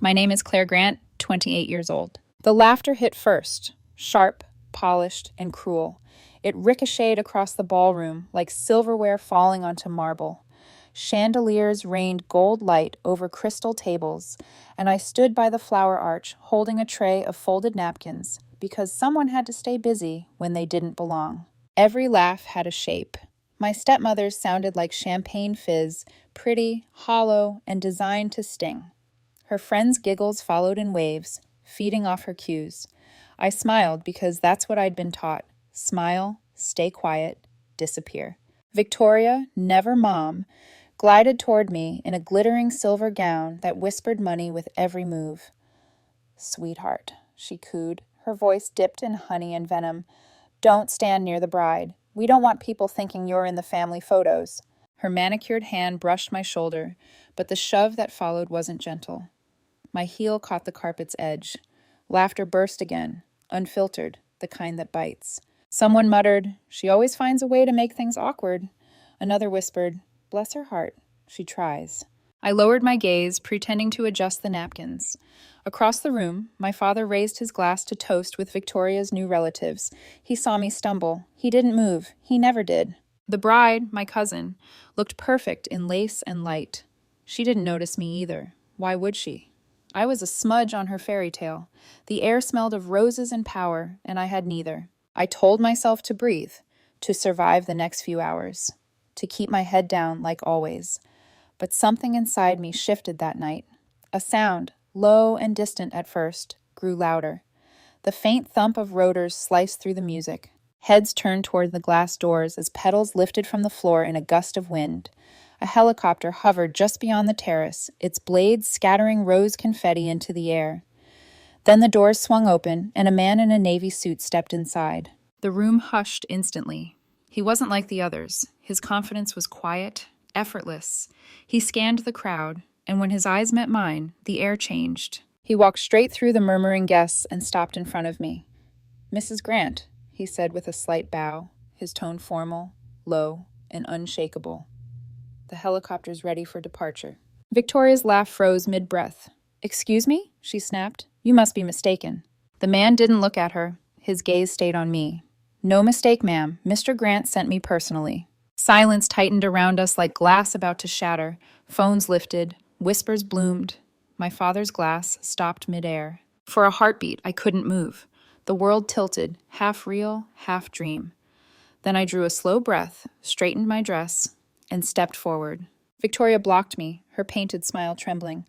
My name is Clare Grant, 28 years old. The laughter hit first, sharp, polished, and cruel. It ricocheted across the ballroom like silverware falling onto marble. Chandeliers rained gold light over crystal tables, and I stood by the flower arch holding a tray of folded napkins because someone had to stay busy when they didn't belong. Every laugh had a shape. My stepmother's sounded like champagne fizz, pretty, hollow, and designed to sting. Her friends' giggles followed in waves, feeding off her cues. I smiled because that's what I'd been taught. Smile, stay quiet, disappear. Victoria, never mom, glided toward me in a glittering silver gown that whispered money with every move. "Sweetheart," she cooed, her voice dipped in honey and venom. "Don't stand near the bride. We don't want people thinking you're in the family photos." Her manicured hand brushed my shoulder, but the shove that followed wasn't gentle. My heel caught the carpet's edge. Laughter burst again, unfiltered, the kind that bites. Someone muttered, "She always finds a way to make things awkward." Another whispered, "Bless her heart, she tries." I lowered my gaze, pretending to adjust the napkins. Across the room, my father raised his glass to toast with Victoria's new relatives. He saw me stumble. He didn't move. He never did. The bride, my cousin, looked perfect in lace and light. She didn't notice me either. Why would she? I was a smudge on her fairy tale. The air smelled of roses and power, and I had neither. I told myself to breathe, to survive the next few hours, to keep my head down like always. But something inside me shifted that night. A sound, low and distant at first, grew louder. The faint thump of rotors sliced through the music. Heads turned toward the glass doors as petals lifted from the floor in a gust of wind. A helicopter hovered just beyond the terrace, its blades scattering rose confetti into the air. Then the doors swung open, and a man in a navy suit stepped inside. The room hushed instantly. He wasn't like the others. His confidence was quiet, effortless. He scanned the crowd, and when his eyes met mine, the air changed. He walked straight through the murmuring guests and stopped in front of me. "Mrs. Grant," he said with a slight bow, his tone formal, low, and unshakable. "The helicopter's ready for departure." Victoria's laugh froze mid-breath. "Excuse me?" she snapped. "You must be mistaken." The man didn't look at her. His gaze stayed on me. "No mistake, ma'am. Mr. Grant sent me personally." Silence tightened around us like glass about to shatter. Phones lifted. Whispers bloomed. My father's glass stopped midair. For a heartbeat, I couldn't move. The world tilted, half real, half dream. Then I drew a slow breath, straightened my dress, and stepped forward. Victoria blocked me, her painted smile trembling.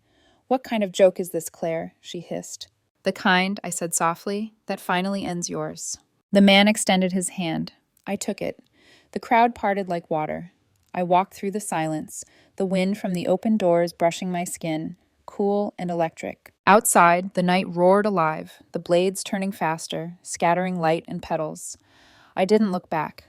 "What kind of joke is this, Claire?" she hissed. "The kind," I said softly, "that finally ends yours." The man extended his hand. I took it. The crowd parted like water. I walked through the silence, the wind from the open doors brushing my skin, cool and electric. Outside, the night roared alive, the blades turning faster, scattering light and petals. I didn't look back.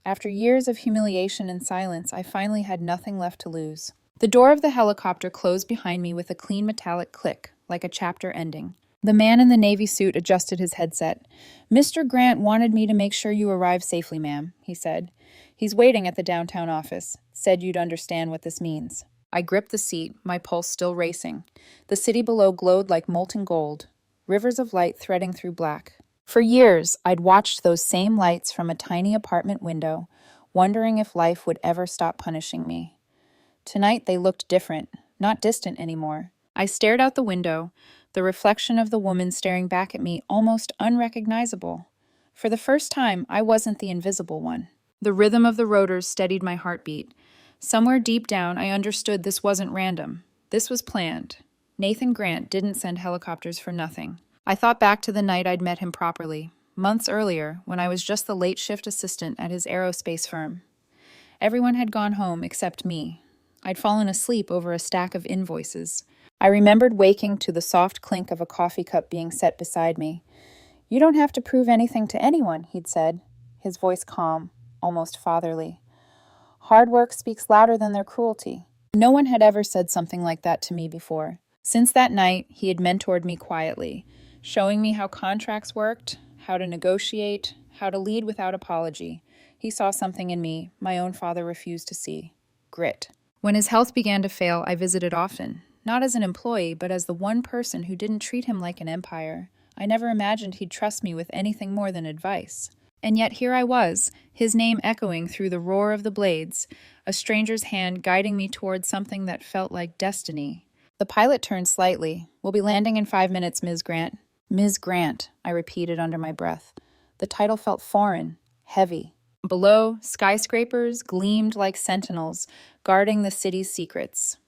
After years of humiliation and silence, I finally had nothing left to lose. The door of the helicopter closed behind me with a clean metallic click, like a chapter ending. The man in the navy suit adjusted his headset. "Mr. Grant wanted me to make sure you arrive safely, ma'am," he said. "He's waiting at the downtown office. Said you'd understand what this means." I gripped the seat, my pulse still racing. The city below glowed like molten gold, rivers of light threading through black. For years, I'd watched those same lights from a tiny apartment window, wondering if life would ever stop punishing me. Tonight they looked different, not distant anymore. I stared out the window, the reflection of the woman staring back at me almost unrecognizable. For the first time, I wasn't the invisible one. The rhythm of the rotors steadied my heartbeat. Somewhere deep down, I understood this wasn't random. This was planned. Nathan Grant didn't send helicopters for nothing. I thought back to the night I'd met him properly, months earlier, when I was just the late shift assistant at his aerospace firm. Everyone had gone home except me. I'd fallen asleep over a stack of invoices. I remembered waking to the soft clink of a coffee cup being set beside me. "You don't have to prove anything to anyone," he'd said, his voice calm, almost fatherly. "Hard work speaks louder than their cruelty." No one had ever said something like that to me before. Since that night, he had mentored me quietly, showing me how contracts worked, how to negotiate, how to lead without apology. He saw something in me my own father refused to see: grit. When his health began to fail, I visited often. not as an employee, but as the one person who didn't treat him like an empire. I never imagined he'd trust me with anything more than advice. And yet here I was, his name echoing through the roar of the blades, a stranger's hand guiding me toward something that felt like destiny. The pilot turned slightly. "We'll be landing in 5 minutes, Ms. Grant." "Ms. Grant," I repeated under my breath. The title felt foreign, heavy. Below, skyscrapers gleamed like sentinels, guarding the city's secrets.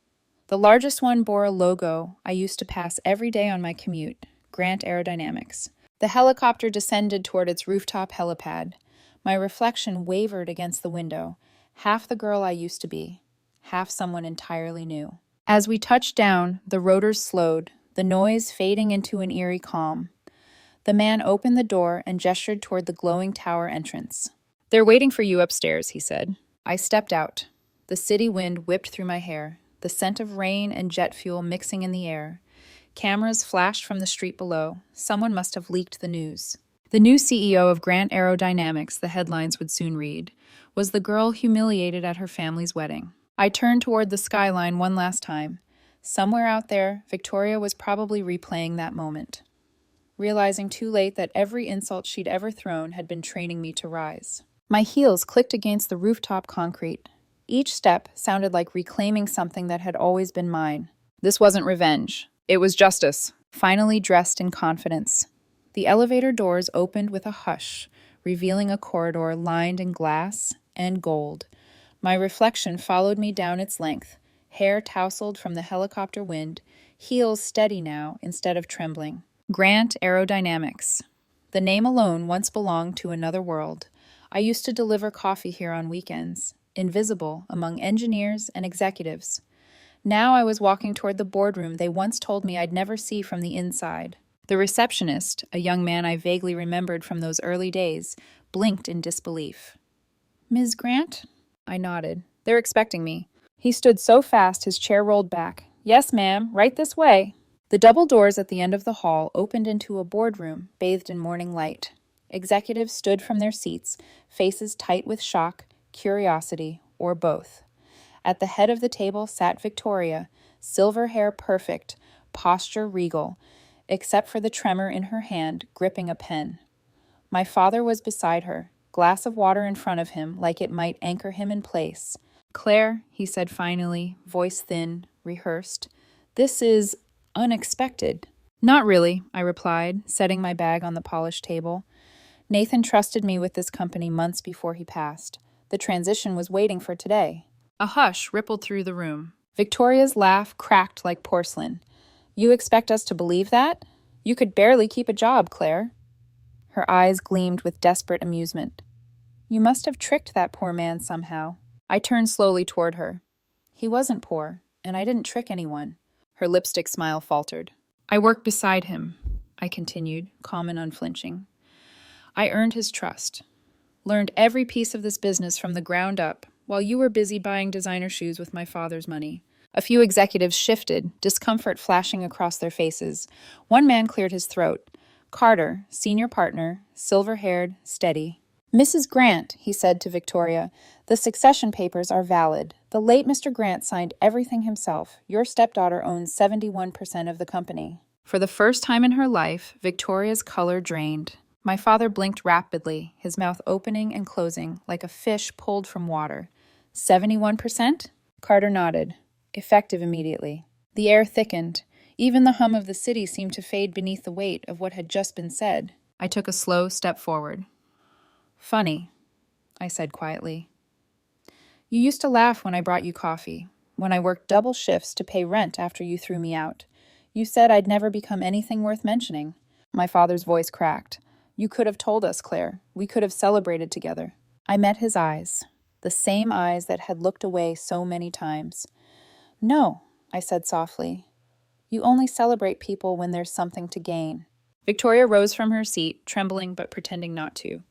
The largest one bore a logo I used to pass every day on my commute, Grant Aerodynamics. The helicopter descended toward its rooftop helipad. My reflection wavered against the window, half the girl I used to be, half someone entirely new. As we touched down, the rotors slowed, the noise fading into an eerie calm. The man opened the door and gestured toward the glowing tower entrance. "They're waiting for you upstairs," he said. I stepped out. The city wind whipped through my hair, the scent of rain and jet fuel mixing in the air. Cameras flashed from the street below. Someone must have leaked the news. The new CEO of Grant Aerodynamics, the headlines would soon read, was the girl humiliated at her family's wedding. I turned toward the skyline one last time. Somewhere out there, Victoria was probably replaying that moment, realizing too late that every insult she'd ever thrown had been training me to rise. My heels clicked against the rooftop concrete. Each step sounded like reclaiming something that had always been mine. This wasn't revenge. It was justice, finally dressed in confidence. The elevator doors opened with a hush, revealing a corridor lined in glass and gold. My reflection followed me down its length, hair tousled from the helicopter wind, heels steady now instead of trembling. Grant Aerodynamics. The name alone once belonged to another world. I used to deliver coffee here on weekends, invisible among engineers and executives. Now I was walking toward the boardroom they once told me I'd never see from the inside. The receptionist, a young man I vaguely remembered from those early days, blinked in disbelief. "Ms. Grant?" I nodded. "They're expecting me." He stood so fast his chair rolled back. "Yes, ma'am, right this way." The double doors at the end of the hall opened into a boardroom bathed in morning light. Executives stood from their seats, faces tight with shock, curiosity, or both. At the head of the table sat Victoria, silver hair perfect, posture regal, except for the tremor in her hand gripping a pen. My father was beside her, glass of water in front of him like it might anchor him in place. "Claire," he said finally, voice thin, rehearsed, "this is unexpected." "Not really," I replied, setting my bag on the polished table. Nathan trusted me with this company months before he passed. The transition was waiting for today. A hush rippled through the room. Victoria's laugh cracked like porcelain. "You expect us to believe that? You could barely keep a job, Claire." Her eyes gleamed with desperate amusement. "You must have tricked that poor man somehow." I turned slowly toward her. "He wasn't poor, and I didn't trick anyone." Her lipstick smile faltered. "I worked beside him," I continued, calm and unflinching. "I earned his trust. Learned every piece of this business from the ground up, while you were busy buying designer shoes with my father's money." A few executives shifted, discomfort flashing across their faces. One man cleared his throat. Carter, senior partner, silver-haired, steady. "Mrs. Grant," he said to Victoria, "the succession papers are valid. The late Mr. Grant signed everything himself. Your stepdaughter owns 71% of the company." For the first time in her life, Victoria's color drained. My father blinked rapidly, his mouth opening and closing like a fish pulled from water. 71%? Carter nodded. Effective immediately. The air thickened. Even the hum of the city seemed to fade beneath the weight of what had just been said. I took a slow step forward. "Funny," I said quietly. "You used to laugh when I brought you coffee, when I worked double shifts to pay rent after you threw me out. You said I'd never become anything worth mentioning." My father's voice cracked. "You could have told us, Claire. We could have celebrated together." I met his eyes, the same eyes that had looked away so many times. "No," I said softly. "You only celebrate people when there's something to gain." Victoria rose from her seat, trembling but pretending not to.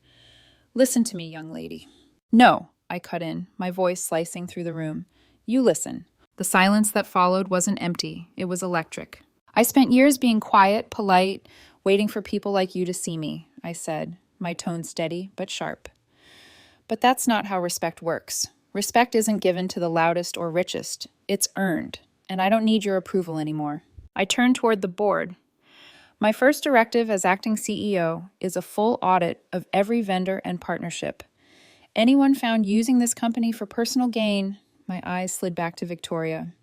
"Listen to me, young lady." "No," I cut in, my voice slicing through the room. "You listen." The silence that followed wasn't empty, it was electric. "I spent years being quiet, polite, waiting for people like you to see me," I said, my tone steady but sharp. "But that's not how respect works. Respect isn't given to the loudest or richest. It's earned. and I don't need your approval anymore. I turned toward the board. My first directive as acting CEO is a full audit of every vendor and partnership. Anyone found using this company for personal gain, my eyes slid back to Victoria,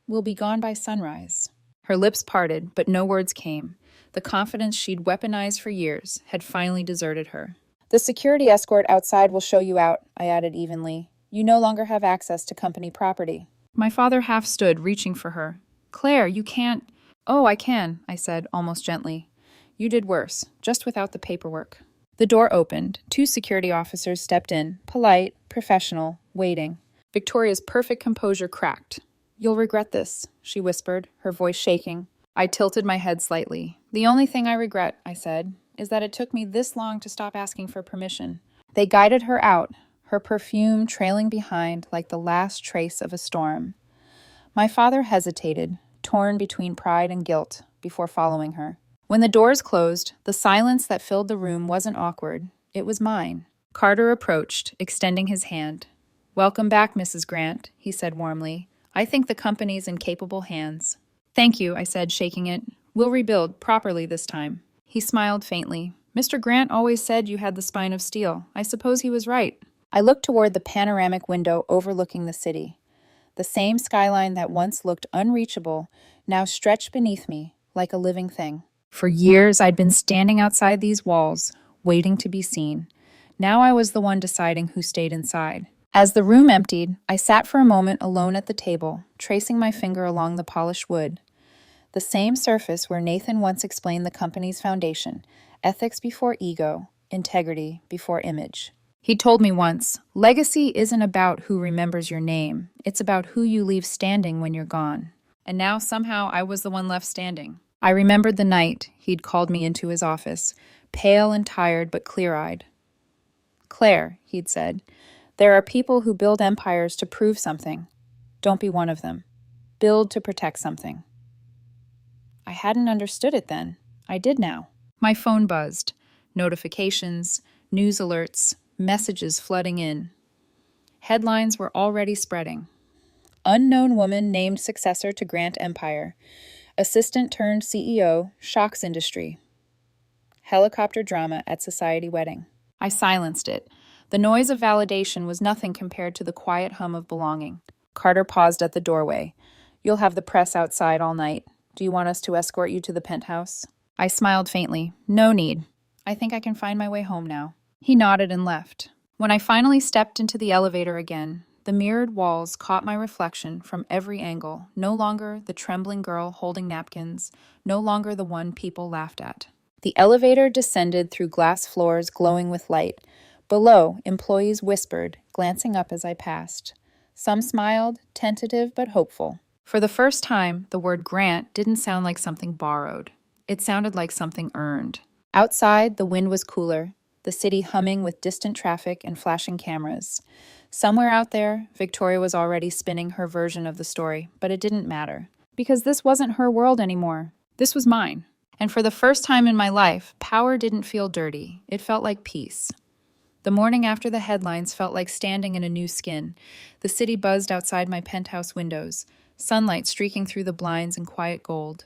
will be gone by sunrise. Her lips parted, but no words came. The confidence she'd weaponized for years had finally deserted her. The security escort outside will show you out, I added evenly. You no longer have access to company property. My father half stood, reaching for her. Claire, you can't. Oh, I can, I said, almost gently. You did worse, just without the paperwork. The door opened. 2 security officers stepped in, polite, professional, waiting. Victoria's perfect composure cracked. You'll regret this, she whispered, her voice shaking. I tilted my head slightly. The only thing I regret, I said, is that it took me this long to stop asking for permission. They guided her out, her perfume trailing behind like the last trace of a storm. My father hesitated, torn between pride and guilt, before following her. When the doors closed, the silence that filled the room wasn't awkward. It was mine. Carter approached, extending his hand. Welcome back, Mrs. Grant, he said warmly. I think the company's in capable hands. Thank you, I said, shaking it. We'll rebuild properly this time. He smiled faintly. Mr. Grant always said you had the spine of steel. I suppose he was right. I looked toward the panoramic window overlooking the city. The same skyline that once looked unreachable now stretched beneath me like a living thing. For years, I'd been standing outside these walls, waiting to be seen. Now I was the one deciding who stayed inside. As the room emptied, I sat for a moment alone at the table, tracing my finger along the polished wood. The same surface where Nathan once explained the company's foundation, ethics before ego, integrity before image. He told me once, legacy isn't about who remembers your name, it's about who you leave standing when you're gone. And now somehow I was the one left standing. I remembered the night he'd called me into his office, pale and tired but clear-eyed. Claire, he'd said, there are people who build empires to prove something. Don't be one of them. Build to protect something. I hadn't understood it then. I did now. My phone buzzed. Notifications, news alerts, messages flooding in. Headlines were already spreading. Unknown woman named successor to Grant Empire. Assistant turned CEO, shocks industry. Helicopter drama at society wedding. I silenced it. The noise of validation was nothing compared to the quiet hum of belonging. Carter paused at the doorway. You'll have the press outside all night. Do you want us to escort you to the penthouse? I smiled faintly. No need. I think I can find my way home now. He nodded and left. When I finally stepped into the elevator again, the mirrored walls caught my reflection from every angle, no longer the trembling girl holding napkins, no longer the one people laughed at. The elevator descended through glass floors glowing with light. Below, employees whispered, glancing up as I passed. Some smiled, tentative but hopeful. For the first time, the word Grant didn't sound like something borrowed. It sounded like something earned. Outside, the wind was cooler, the city humming with distant traffic and flashing cameras. Somewhere out there, Victoria was already spinning her version of the story, but it didn't matter. Because this wasn't her world anymore. This was mine. And for the first time in my life, power didn't feel dirty. It felt like peace. The morning after the headlines felt like standing in a new skin. The city buzzed outside my penthouse windows, sunlight streaking through the blinds in quiet gold.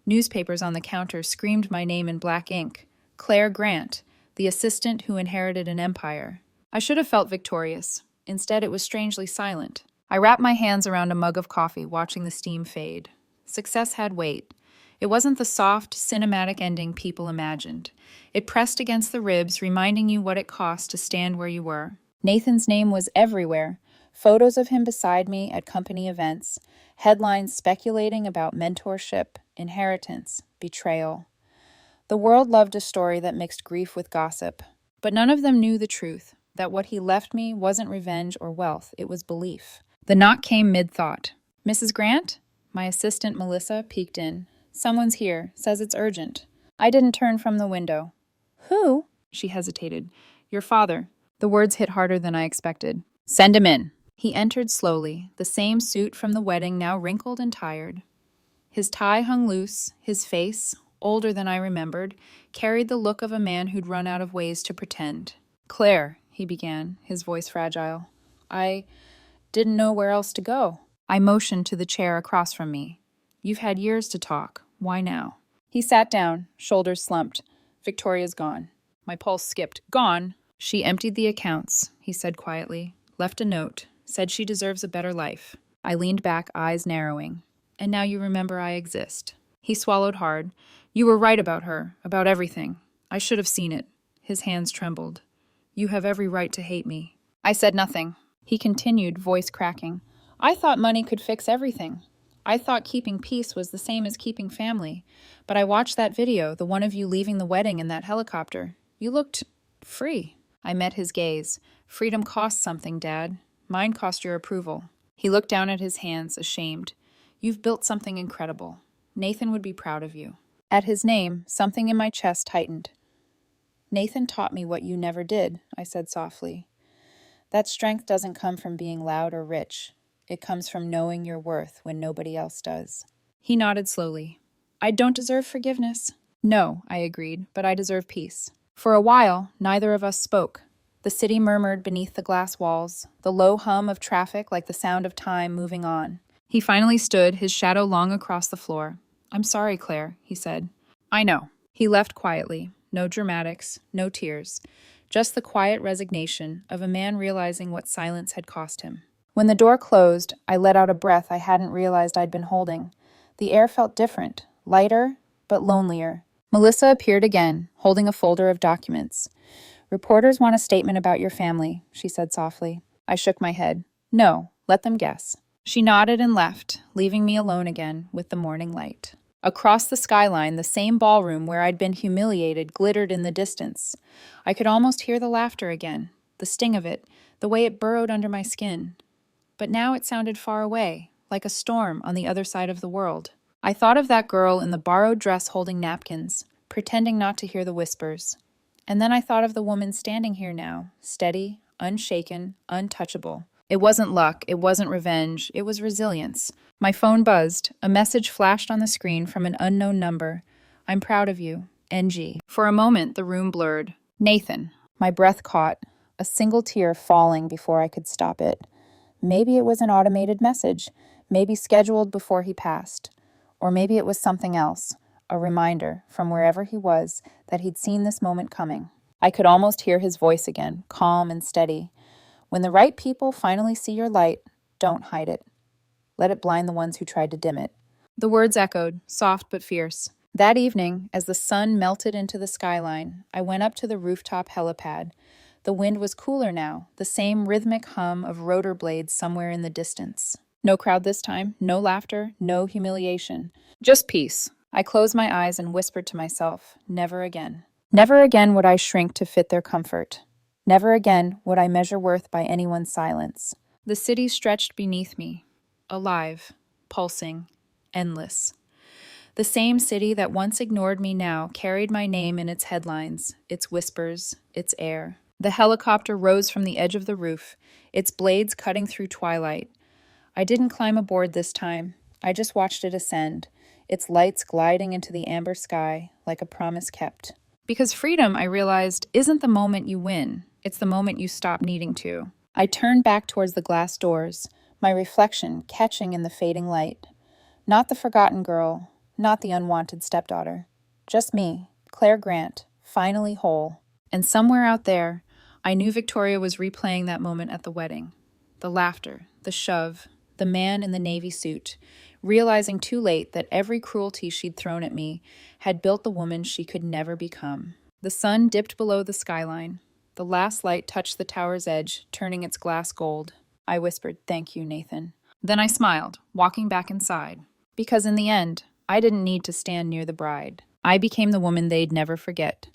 Newspapers on the counter screamed my name in black ink. Clare Grant, the assistant who inherited an empire. I should have felt victorious. Instead, it was strangely silent. I wrapped my hands around a mug of coffee, watching the steam fade. Success had weight. It wasn't the soft, cinematic ending people imagined. It pressed against the ribs, reminding you what it cost to stand where you were. Nathan's name was everywhere. Photos of him beside me at company events. Headlines speculating about mentorship, inheritance, betrayal. The world loved a story that mixed grief with gossip. But none of them knew the truth, that what he left me wasn't revenge or wealth, it was belief. The knock came mid-thought. Mrs. Grant? My assistant, Melissa, peeked in. Someone's here, says it's urgent. I didn't turn from the window. Who? She hesitated. Your father. The words hit harder than I expected. Send him in. He entered slowly, the same suit from the wedding now wrinkled and tired. His tie hung loose, his face, older than I remembered, carried the look of a man who'd run out of ways to pretend. Claire, he began, his voice fragile. I didn't know where else to go. I motioned to the chair across from me. You've had years to talk. Why now? He sat down, shoulders slumped. Victoria's gone. My pulse skipped. Gone? She emptied the accounts, he said quietly. Left a note. Said she deserves a better life. I leaned back, eyes narrowing. And now you remember I exist. He swallowed hard. You were right about her, about everything. I should have seen it. His hands trembled. You have every right to hate me. I said nothing. He continued, voice cracking. I thought money could fix everything. I thought keeping peace was the same as keeping family. But I watched that video, the one of you leaving the wedding in that helicopter. You looked free. I met his gaze. Freedom costs something, Dad. Mine cost your approval. He looked down at his hands, ashamed. You've built something incredible. Nathan would be proud of you. At his name, something in my chest tightened. Nathan taught me what you never did, I said softly. That strength doesn't come from being loud or rich. It comes from knowing your worth when nobody else does. He nodded slowly. I don't deserve forgiveness. No, I agreed, but I deserve peace. For a while, neither of us spoke. The city murmured beneath the glass walls, the low hum of traffic like the sound of time moving on. He finally stood, his shadow long across the floor. I'm sorry, Claire, he said. I know. He left quietly. No dramatics, no tears. Just the quiet resignation of a man realizing what silence had cost him. When the door closed, I let out a breath I hadn't realized I'd been holding. The air felt different, lighter, but lonelier. Melissa appeared again, holding a folder of documents. Reporters want a statement about your family, she said softly. I shook my head. No, let them guess. She nodded and left, leaving me alone again with the morning light. Across the skyline, the same ballroom where I'd been humiliated glittered in the distance. I could almost hear the laughter again, the sting of it, the way it burrowed under my skin. But now it sounded far away, like a storm on the other side of the world. I thought of that girl in the borrowed dress holding napkins, pretending not to hear the whispers. And then I thought of the woman standing here now, steady, unshaken, untouchable. It wasn't luck, it wasn't revenge, it was resilience. My phone buzzed. A message flashed on the screen from an unknown number. I'm proud of you. NG. For a moment, the room blurred. Nathan. My breath caught, a single tear falling before I could stop it. Maybe it was an automated message, maybe scheduled before he passed. Or maybe it was something else, a reminder, from wherever he was, that he'd seen this moment coming. I could almost hear his voice again, calm and steady. When the right people finally see your light, don't hide it. Let it blind the ones who tried to dim it. The words echoed, soft but fierce. That evening, as the sun melted into the skyline, I went up to the rooftop helipad. The wind was cooler now, the same rhythmic hum of rotor blades somewhere in the distance. No crowd this time, no laughter, no humiliation. Just peace. I closed my eyes and whispered to myself, never again. Never again would I shrink to fit their comfort. Never again would I measure worth by anyone's silence. The city stretched beneath me, alive, pulsing, endless. The same city that once ignored me now carried my name in its headlines, its whispers, its air. The helicopter rose from the edge of the roof, its blades cutting through twilight. I didn't climb aboard this time. I just watched it ascend, its lights gliding into the amber sky like a promise kept. Because freedom, I realized, isn't the moment you win. It's the moment you stop needing to. I turned back towards the glass doors, my reflection catching in the fading light. Not the forgotten girl, not the unwanted stepdaughter. Just me, Clare Grant, finally whole. And somewhere out there, I knew Victoria was replaying that moment at the wedding. The laughter, the shove, the man in the navy suit, realizing too late that every cruelty she'd thrown at me had built the woman she could never become. The sun dipped below the skyline. The last light touched the tower's edge, turning its glass gold. I whispered, "Thank you, Nathan." Then I smiled, walking back inside. Because in the end, I didn't need to stand near the bride. I became the woman they'd never forget.